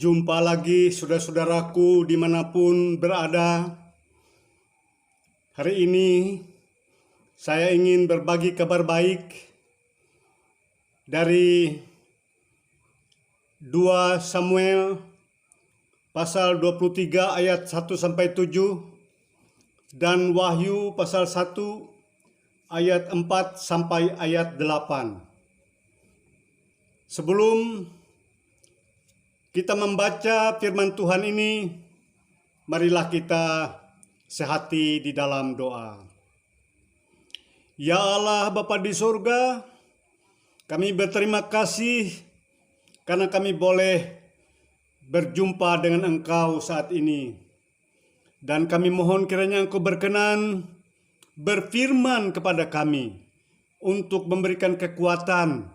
Jumpa lagi saudara-saudaraku dimanapun berada. Hari ini saya ingin berbagi kabar baik dari 2 Samuel pasal 23 ayat 1-7 dan Wahyu pasal 1 ayat 4 sampai ayat 8. Sebelum kita membaca firman Tuhan ini, marilah kita sehati di dalam doa. Ya Allah Bapa di surga, kami berterima kasih karena kami boleh berjumpa dengan Engkau saat ini. Dan kami mohon kiranya Engkau berkenan berfirman kepada kami untuk memberikan kekuatan,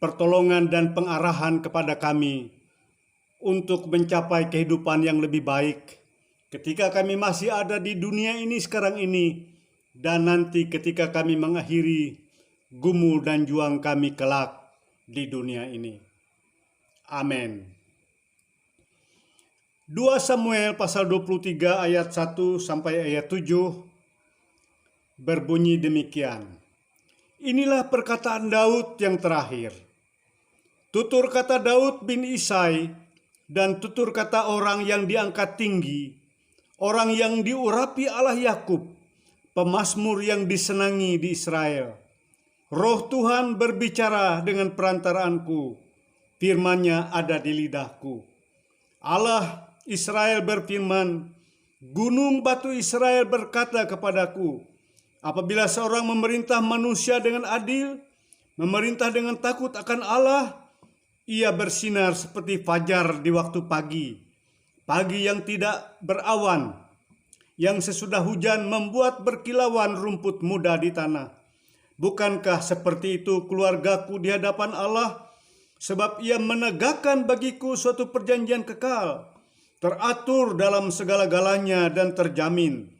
pertolongan dan pengarahan kepada kami untuk mencapai kehidupan yang lebih baik ketika kami masih ada di dunia ini sekarang ini, dan nanti ketika kami mengakhiri gumul dan juang kami kelak di dunia ini. Amin. 2 Samuel pasal 23 ayat 1 sampai ayat 7 berbunyi demikian. Inilah perkataan Daud yang terakhir. Tutur kata Daud bin Isai dan tutur kata orang yang diangkat tinggi, orang yang diurapi Allah Yakub, pemazmur yang disenangi di Israel. Roh Tuhan berbicara dengan perantaraanku, firman-Nya ada di lidahku. Allah Israel berfirman, gunung batu Israel berkata kepadaku, apabila seorang memerintah manusia dengan adil, memerintah dengan takut akan Allah, ia bersinar seperti fajar di waktu pagi, pagi yang tidak berawan, yang sesudah hujan membuat berkilauan rumput muda di tanah. Bukankah seperti itu keluargaku di hadapan Allah? Sebab ia menegakkan bagiku suatu perjanjian kekal, teratur dalam segala-galanya dan terjamin.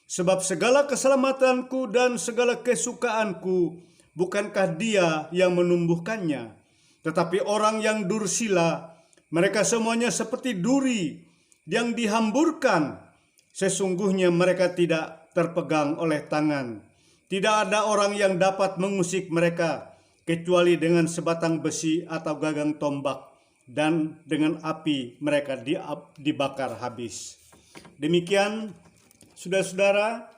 Sebab segala keselamatanku dan segala kesukaanku, bukankah Dia yang menumbuhkannya? Tetapi orang yang dursila, mereka semuanya seperti duri yang dihamburkan. Sesungguhnya mereka tidak terpegang oleh tangan. Tidak ada orang yang dapat mengusik mereka, kecuali dengan sebatang besi atau gagang tombak, dan dengan api mereka dibakar habis. Demikian, saudara-saudara,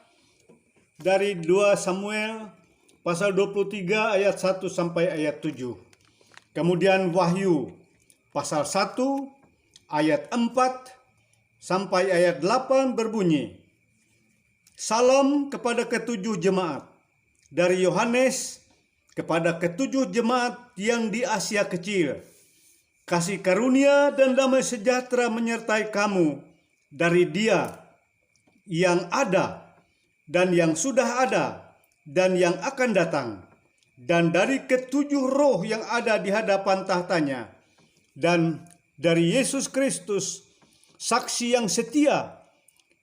dari 2 Samuel pasal 23 ayat 1 sampai ayat 7. Kemudian Wahyu pasal 1 ayat 4 sampai ayat 8 berbunyi, Salam kepada ketujuh jemaat dari Yohanes kepada ketujuh jemaat yang di Asia Kecil. Kasih karunia dan damai sejahtera menyertai kamu dari Dia yang ada dan yang sudah ada dan yang akan datang, dan dari ketujuh roh yang ada di hadapan tahtanya, dan dari Yesus Kristus, saksi yang setia,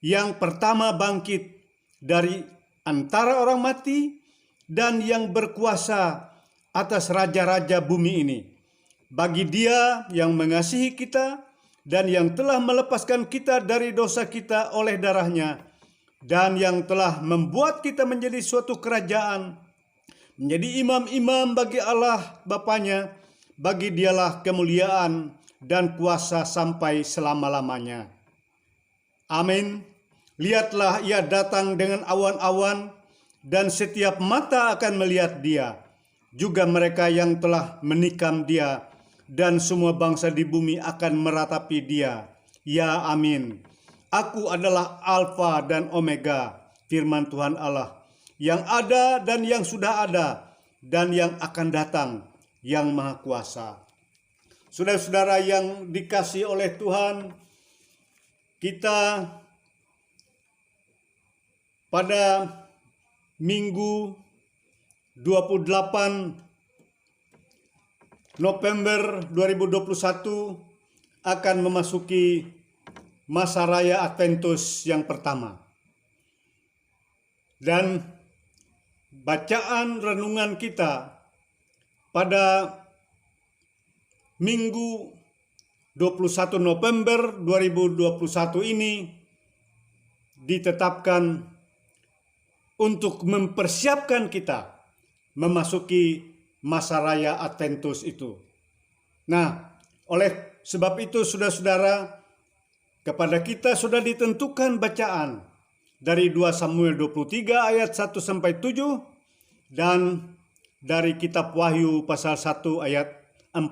yang pertama bangkit dari antara orang mati, dan yang berkuasa atas raja-raja bumi ini. Bagi Dia yang mengasihi kita, dan yang telah melepaskan kita dari dosa kita oleh darah-Nya, dan yang telah membuat kita menjadi suatu kerajaan, menjadi imam-imam bagi Allah Bapanya. Bagi Dialah kemuliaan dan kuasa sampai selama-lamanya. Amin. Lihatlah, Ia datang dengan awan-awan, dan setiap mata akan melihat Dia, juga mereka yang telah menikam Dia, dan semua bangsa di bumi akan meratapi Dia. Ya, amin. Aku adalah Alfa dan Omega, firman Tuhan Allah, yang ada dan yang sudah ada, dan yang akan datang, yang Maha Kuasa. Saudara-saudara yang dikasihi oleh Tuhan, kita pada Minggu 28 November 2021 akan memasuki masa raya Adventus yang pertama. Dan bacaan renungan kita pada Minggu 21 November 2021 ini ditetapkan untuk mempersiapkan kita memasuki masa raya Adventus itu. Nah, oleh sebab itu saudara-saudara, kepada kita sudah ditentukan bacaan dari 2 Samuel 23 ayat 1 sampai 7 dan dari kitab Wahyu pasal 1 ayat 4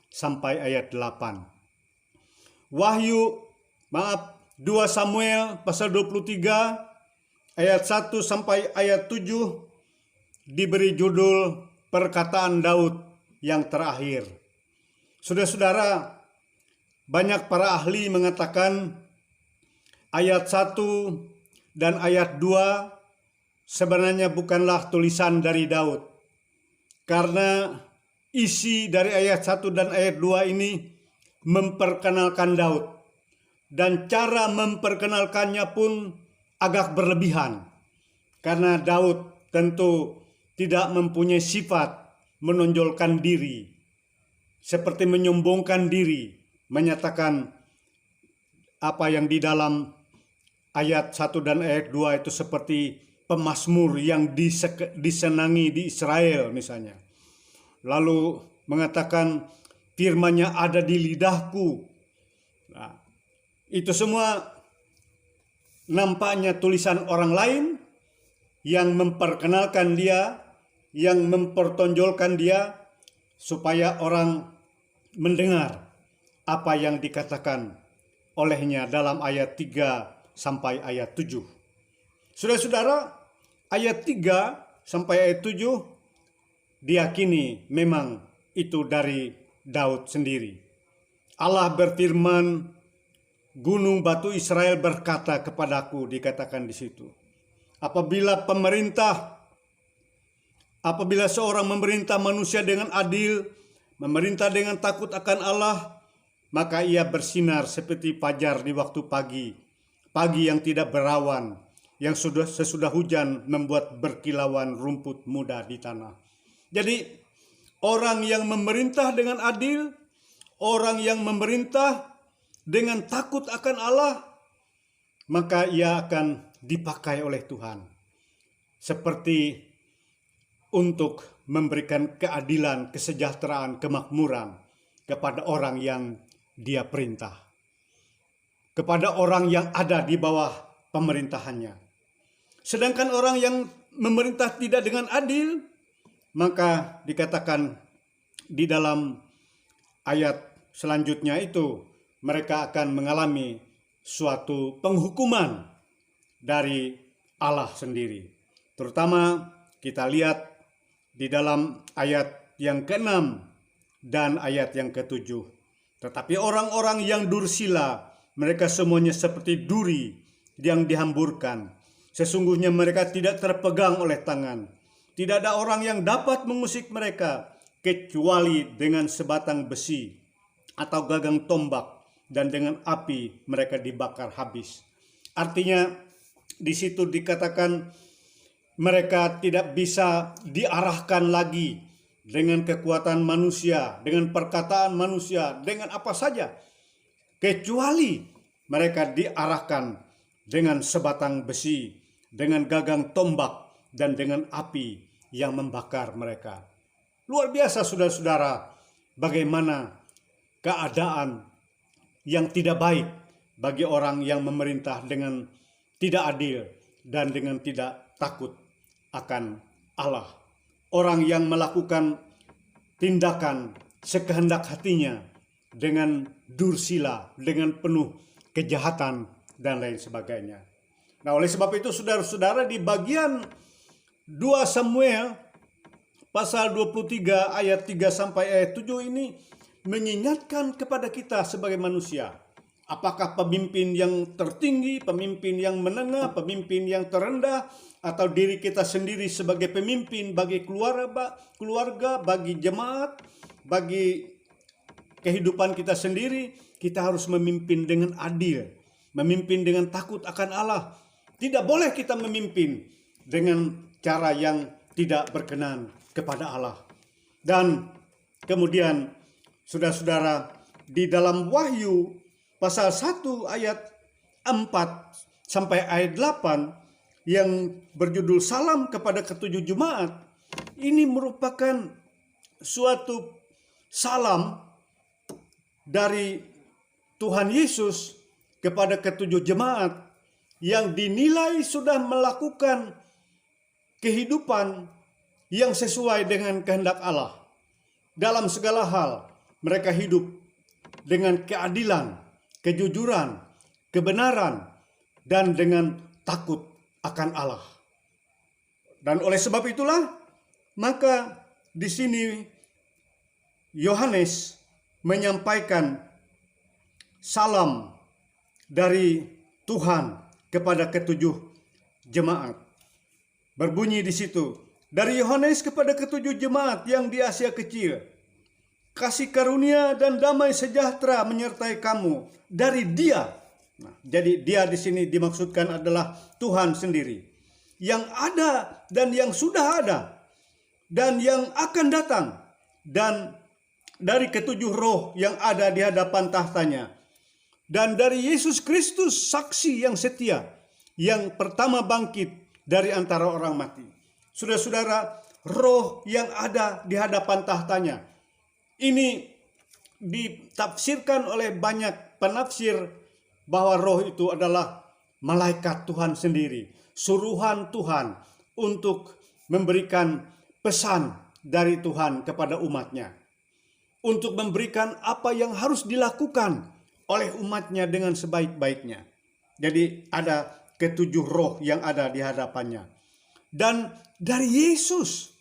sampai ayat 8. 2 Samuel pasal 23 ayat 1 sampai ayat 7 diberi judul perkataan Daud yang terakhir. Saudara-saudara, banyak para ahli mengatakan ayat 1 dan ayat 2 sebenarnya bukanlah tulisan dari Daud. Karena isi dari ayat 1 dan ayat 2 ini memperkenalkan Daud. Dan cara memperkenalkannya pun agak berlebihan. Karena Daud tentu tidak mempunyai sifat menonjolkan diri. Seperti menyombongkan diri, menyatakan apa yang di dalam ayat 1 dan ayat 2 itu seperti pemazmur yang disenangi di Israel misalnya. Lalu mengatakan firman-Nya ada di lidahku. Nah, itu semua nampaknya tulisan orang lain yang memperkenalkan dia, yang mempertonjolkan dia supaya orang mendengar apa yang dikatakan olehnya dalam ayat 3 sampai ayat 7. Saudara-saudara, ayat 3 sampai ayat 7 diyakini memang itu dari Daud sendiri. Allah berfirman, gunung batu Israel berkata kepadaku, dikatakan di situ. Apabila seorang memerintah manusia dengan adil, memerintah dengan takut akan Allah, maka ia bersinar seperti fajar di waktu pagi, pagi yang tidak berawan, yang sesudah hujan membuat berkilauan rumput muda di tanah. Jadi orang yang memerintah dengan adil, orang yang memerintah dengan takut akan Allah, maka ia akan dipakai oleh Tuhan seperti untuk memberikan keadilan, kesejahteraan, kemakmuran kepada orang yang dia perintah, kepada orang yang ada di bawah pemerintahannya. Sedangkan orang yang memerintah tidak dengan adil, maka dikatakan di dalam ayat selanjutnya itu mereka akan mengalami suatu penghukuman dari Allah sendiri. Terutama kita lihat di dalam ayat yang ke-6 dan ayat yang ke-7. Tetapi orang-orang yang dursila, mereka semuanya seperti duri yang dihamburkan. Sesungguhnya mereka tidak terpegang oleh tangan. Tidak ada orang yang dapat mengusik mereka kecuali dengan sebatang besi atau gagang tombak, dan dengan api mereka dibakar habis. Artinya di situ dikatakan mereka tidak bisa diarahkan lagi dengan kekuatan manusia, dengan perkataan manusia, dengan apa saja, kecuali mereka diarahkan dengan sebatang besi, dengan gagang tombak, dan dengan api yang membakar mereka. Luar biasa saudara-saudara, bagaimana keadaan yang tidak baik bagi orang yang memerintah dengan tidak adil dan dengan tidak takut akan Allah. Orang yang melakukan tindakan sekehendak hatinya dengan dursila, dengan penuh kejahatan dan lain sebagainya. Nah, oleh sebab itu saudara-saudara, di bagian 2 Samuel pasal 23 ayat 3 sampai ayat 7 ini mengingatkan kepada kita sebagai manusia. Apakah pemimpin yang tertinggi, pemimpin yang menengah, pemimpin yang terendah, atau diri kita sendiri sebagai pemimpin bagi keluarga, bagi jemaat, bagi kehidupan kita sendiri, kita harus memimpin dengan adil, memimpin dengan takut akan Allah. Tidak boleh kita memimpin dengan cara yang tidak berkenan kepada Allah. Dan kemudian saudara-saudara, di dalam Wahyu pasal 1 ayat 4 sampai ayat 8 yang berjudul Salam kepada ketujuh jemaat, ini merupakan suatu salam dari Tuhan Yesus kepada ketujuh jemaat yang dinilai sudah melakukan kehidupan yang sesuai dengan kehendak Allah. Dalam segala hal mereka hidup dengan keadilan, kejujuran, kebenaran, dan dengan takut akan Allah. Dan oleh sebab itulah, maka di sini Yohanes menyampaikan salam dari Tuhan kepada ketujuh jemaat. Berbunyi di situ, dari Yohanes kepada ketujuh jemaat yang di Asia Kecil, kasih karunia dan damai sejahtera menyertai kamu dari Dia. Nah, jadi Dia di sini dimaksudkan adalah Tuhan sendiri, yang ada dan yang sudah ada dan yang akan datang, dan dari ketujuh roh yang ada di hadapan tahtanya, dan dari Yesus Kristus saksi yang setia, yang pertama bangkit dari antara orang mati. Saudara-saudara, roh yang ada di hadapan tahtanya ini ditafsirkan oleh banyak penafsir bahwa roh itu adalah malaikat Tuhan sendiri, suruhan Tuhan untuk memberikan pesan dari Tuhan kepada umatnya, untuk memberikan apa yang harus dilakukan oleh umatnya dengan sebaik-baiknya. Jadi ada ketujuh roh yang ada di hadapannya. Dan dari Yesus,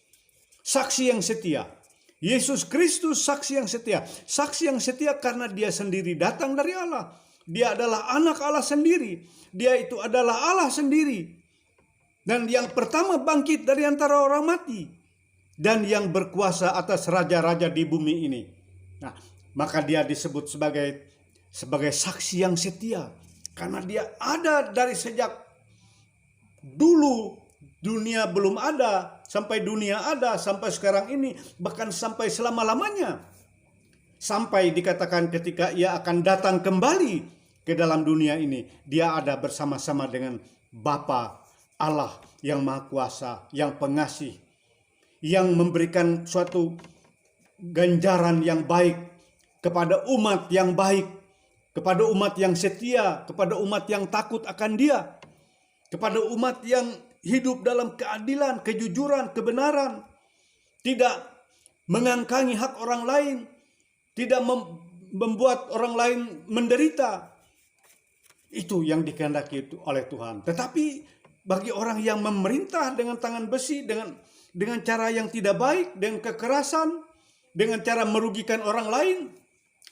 saksi yang setia. Yesus Kristus saksi yang setia. Saksi yang setia karena Dia sendiri datang dari Allah. Dia adalah anak Allah sendiri. Dia itu adalah Allah sendiri. Dan yang pertama bangkit dari antara orang mati. Dan yang berkuasa atas raja-raja di bumi ini. Nah, maka Dia disebut sebagai saksi yang setia. Karena Dia ada dari sejak dulu dunia belum ada, sampai dunia ada, sampai sekarang ini, bahkan sampai selama-lamanya. Sampai dikatakan ketika Ia akan datang kembali ke dalam dunia ini, Dia ada bersama-sama dengan Bapa Allah yang Maha Kuasa, yang pengasih, yang memberikan suatu ganjaran yang baik kepada umat yang baik, kepada umat yang setia, kepada umat yang takut akan Dia, kepada umat yang hidup dalam keadilan, kejujuran, kebenaran, tidak mengangkangi hak orang lain, tidak membuat orang lain menderita. Itu yang dikehendaki oleh Tuhan. Tetapi bagi orang yang memerintah dengan tangan besi, dengan cara yang tidak baik, dengan kekerasan, dengan cara merugikan orang lain,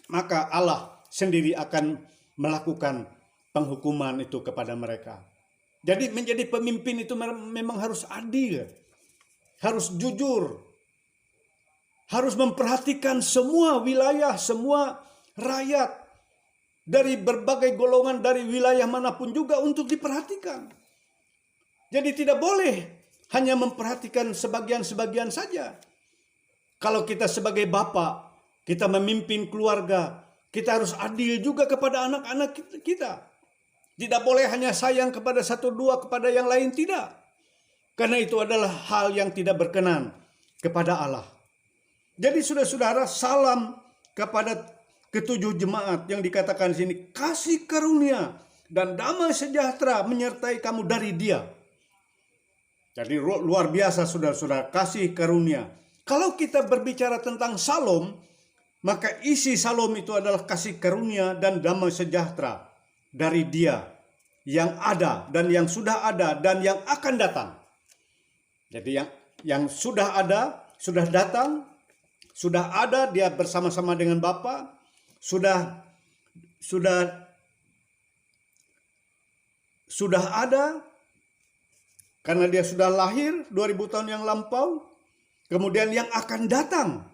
maka Allah sendiri akan melakukan penghukuman itu kepada mereka. Jadi menjadi pemimpin itu memang harus adil, harus jujur, harus memperhatikan semua wilayah, semua rakyat, dari berbagai golongan, dari wilayah manapun juga untuk diperhatikan. Jadi tidak boleh hanya memperhatikan sebagian-sebagian saja. Kalau kita sebagai bapak, kita memimpin keluarga, kita harus adil juga kepada anak-anak kita. Tidak boleh hanya sayang kepada satu dua, kepada yang lain tidak. Karena itu adalah hal yang tidak berkenan kepada Allah. Jadi saudara-saudara, salam kepada ketujuh jemaat yang dikatakan di sini, kasih karunia dan damai sejahtera menyertai kamu dari Dia. Jadi luar biasa saudara-saudara, kasih karunia. Kalau kita berbicara tentang salom, maka isi salom itu adalah kasih karunia dan damai sejahtera dari Dia yang ada dan yang sudah ada dan yang akan datang. Jadi yang sudah ada, sudah datang, sudah ada, Dia bersama-sama dengan Bapa, sudah ada karena Dia sudah lahir 2000 tahun yang lampau. Kemudian yang akan datang,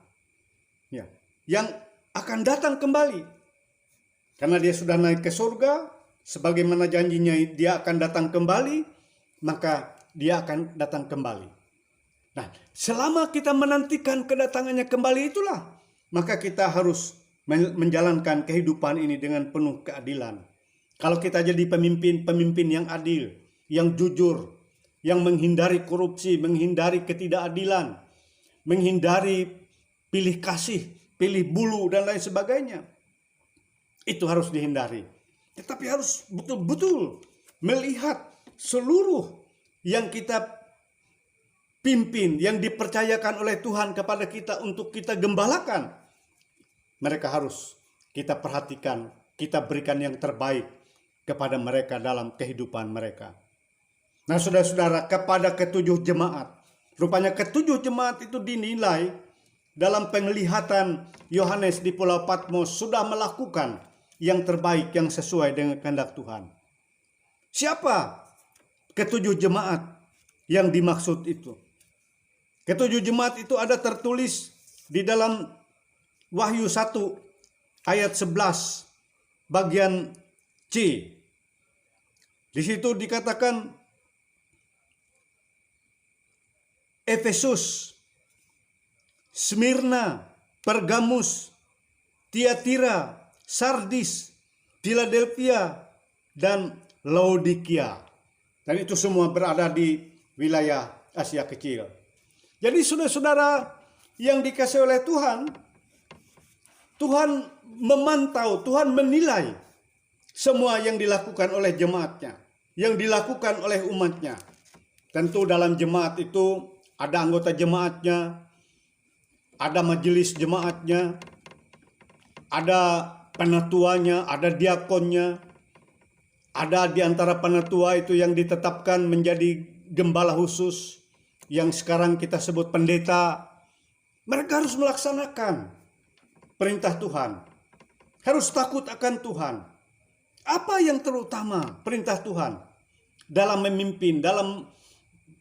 ya, yang akan datang kembali. Karena Dia sudah naik ke surga, sebagaimana janjinya Dia akan datang kembali, maka Dia akan datang kembali. Nah, selama kita menantikan kedatangannya kembali itulah, maka kita harus menjalankan kehidupan ini dengan penuh keadilan. Kalau kita jadi pemimpin yang adil, yang jujur, yang menghindari korupsi, menghindari ketidakadilan, menghindari pilih kasih, pilih bulu, dan lain sebagainya. Itu harus dihindari. Tetapi harus betul-betul melihat seluruh yang kita pimpin, yang dipercayakan oleh Tuhan kepada kita untuk kita gembalakan. Mereka harus kita perhatikan, kita berikan yang terbaik kepada mereka dalam kehidupan mereka. Nah, saudara-saudara, kepada ketujuh jemaat, rupanya ketujuh jemaat itu dinilai dalam penglihatan Yohanes di Pulau Patmos sudah melakukan yang terbaik, yang sesuai dengan kehendak Tuhan. Siapa ketujuh jemaat yang dimaksud itu? Ketujuh jemaat itu ada tertulis di dalam Wahyu 1 ayat 11 bagian C. Di situ dikatakan Efesus, Smyrna, Pergamus, Tiatira, Sardis, Philadelphia, dan Laodikia. Dan itu semua berada di wilayah Asia Kecil. Jadi saudara-saudara yang dikasihi oleh Tuhan, Tuhan memantau, Tuhan menilai semua yang dilakukan oleh jemaatnya, yang dilakukan oleh umatnya. Tentu dalam jemaat itu ada anggota jemaatnya, ada majelis jemaatnya, ada penatuanya, ada diakonnya, ada di antara penatua itu yang ditetapkan menjadi gembala khusus, yang sekarang kita sebut pendeta. Mereka harus melaksanakan perintah Tuhan, harus takut akan Tuhan. Apa yang terutama perintah Tuhan dalam memimpin, dalam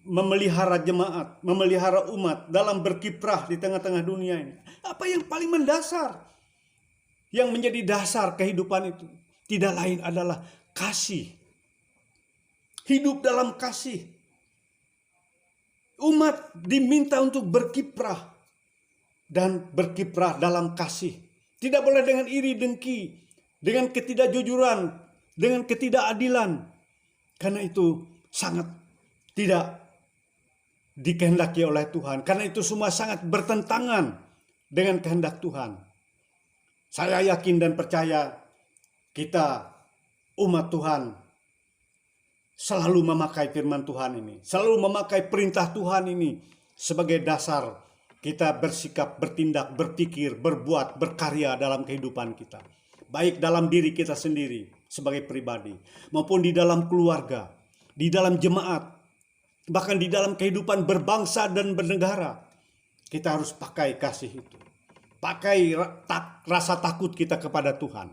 memelihara jemaat, memelihara umat, dalam berkiprah di tengah-tengah dunia ini? Apa yang paling mendasar, yang menjadi dasar kehidupan itu? Tidak lain adalah kasih. Hidup dalam kasih. Umat diminta untuk berkiprah dan berkiprah dalam kasih. Tidak boleh dengan iri dengki, dengan ketidakjujuran, dengan ketidakadilan. Karena itu sangat tidak dikehendaki oleh Tuhan. Karena itu semua sangat bertentangan dengan kehendak Tuhan. Saya yakin dan percaya kita umat Tuhan selalu memakai firman Tuhan ini, selalu memakai perintah Tuhan ini sebagai dasar kita bersikap, bertindak, berpikir, berbuat, berkarya dalam kehidupan kita. Baik dalam diri kita sendiri sebagai pribadi, maupun di dalam keluarga, di dalam jemaat, bahkan di dalam kehidupan berbangsa dan bernegara. Kita harus pakai kasih itu. Pakai rasa takut kita kepada Tuhan.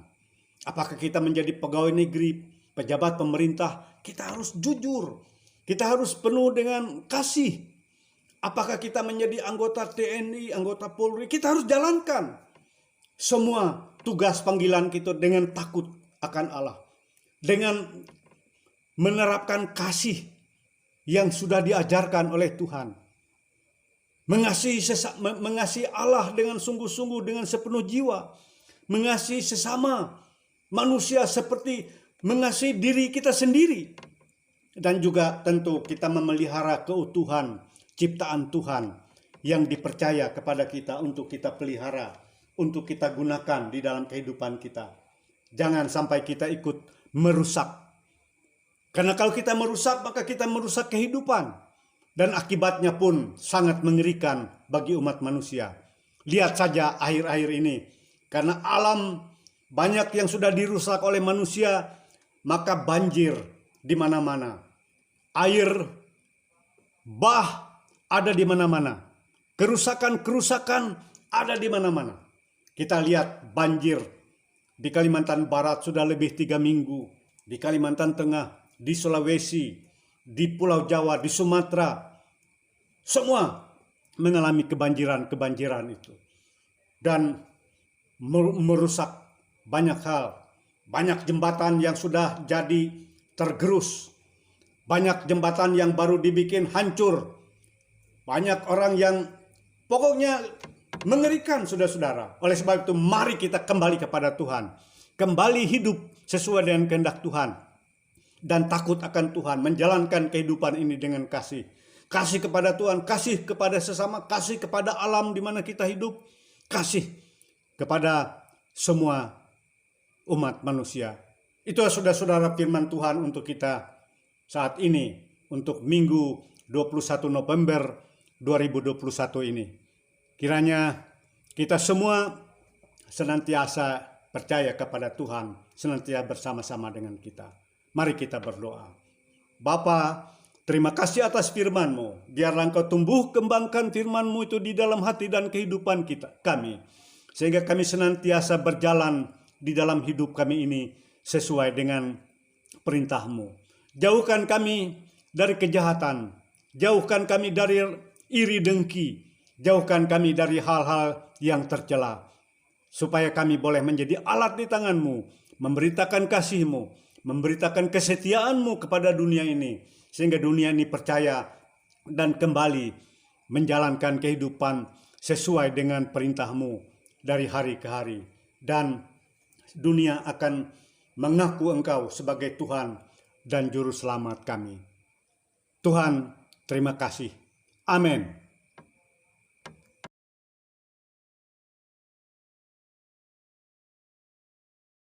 Apakah kita menjadi pegawai negeri, pejabat pemerintah, kita harus jujur. Kita harus penuh dengan kasih. Apakah kita menjadi anggota TNI, anggota Polri, kita harus jalankan semua tugas panggilan kita dengan takut akan Allah. Dengan menerapkan kasih yang sudah diajarkan oleh Tuhan. Mengasihi Allah dengan sungguh-sungguh, dengan sepenuh jiwa. Mengasihi sesama manusia seperti mengasihi diri kita sendiri. Dan juga tentu kita memelihara keutuhan ciptaan Tuhan yang dipercaya kepada kita untuk kita pelihara, untuk kita gunakan di dalam kehidupan kita. Jangan sampai kita ikut merusak. Karena kalau kita merusak, maka kita merusak kehidupan. Dan akibatnya pun sangat mengerikan bagi umat manusia. Lihat saja akhir-akhir ini. Karena alam banyak yang sudah dirusak oleh manusia, maka banjir di mana-mana. Air bah ada di mana-mana. Kerusakan-kerusakan ada di mana-mana. Kita lihat banjir di Kalimantan Barat sudah lebih 3 minggu. Di Kalimantan Tengah, di Sulawesi, di Pulau Jawa, di Sumatera. Semua mengalami kebanjiran itu. Dan merusak banyak hal. Banyak jembatan yang sudah jadi tergerus. Banyak jembatan yang baru dibikin hancur. Banyak orang yang pokoknya Mengerikan saudara-saudara. Oleh sebab itu mari kita kembali kepada Tuhan. Kembali hidup sesuai dengan kehendak Tuhan. Dan takut akan Tuhan. Menjalankan kehidupan ini dengan kasih. Kasih kepada Tuhan, kasih kepada sesama, kasih kepada alam di mana kita hidup. Kasih kepada semua umat manusia. Itulah saudara-saudara firman Tuhan untuk kita saat ini. Untuk Minggu 21 November 2021 ini. Kiranya kita semua senantiasa percaya kepada Tuhan, senantiasa bersama-sama dengan kita. Mari kita berdoa. Bapa, terima kasih atas firman-Mu. Biarlah Engkau tumbuh kembangkan firman-Mu itu di dalam hati dan kehidupan kami. Sehingga kami senantiasa berjalan di dalam hidup kami ini sesuai dengan perintah-Mu. Jauhkan kami dari kejahatan. Jauhkan kami dari iri dengki. Jauhkan kami dari hal-hal yang tercela. Supaya kami boleh menjadi alat di tangan-Mu. Memberitakan kasih-Mu. Memberitakan kesetiaan-Mu kepada dunia ini. Sehingga dunia ini percaya dan kembali menjalankan kehidupan sesuai dengan perintah-Mu dari hari ke hari. Dan dunia akan mengaku Engkau sebagai Tuhan dan Juru Selamat kami. Tuhan, terima kasih. Amin.